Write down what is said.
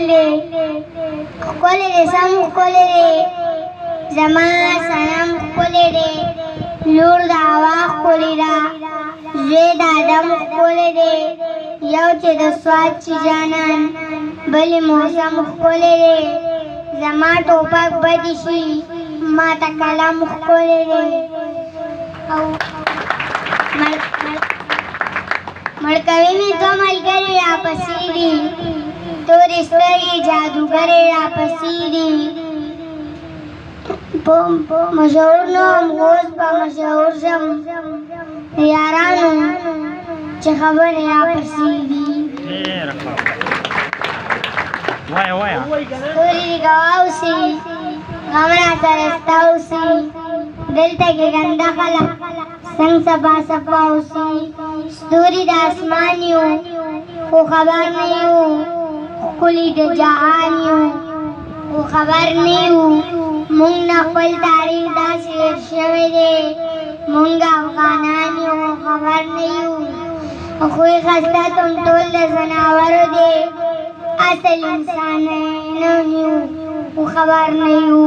لے کھولے دے سم کھولے دے زما سنم کھولے دے لور دا ہوا کھولے دا زوی دا دم کھولے دے یو چې د سواد چې جانان بلې موسم ښکلی دی زما ټوپک بدې شي ما ته قلم ښکلی دی او مړکوي مې دوه ملګري راپسې دي تورې سترګې جادوګرې راپسې دي مشهور نه وم اوس به مشهور شم یارانو چې خبرې راپسې دي ستوري دې ګواه اوسي غم راسره ستا اوسي دلته کې ګنده خلک څنګ صفا صفا اوسي ستوري د اسمان یو خو خبر نه یو ښکلي د جهان یو خو خبر نه یو مونږ نه خپل تاریخ داسې هېر شوی دی مونږ افغانان یو خبر نه یو خوی خسته تم ټول د ځناورو دی اصل انسان نه یو خو خبر نه یو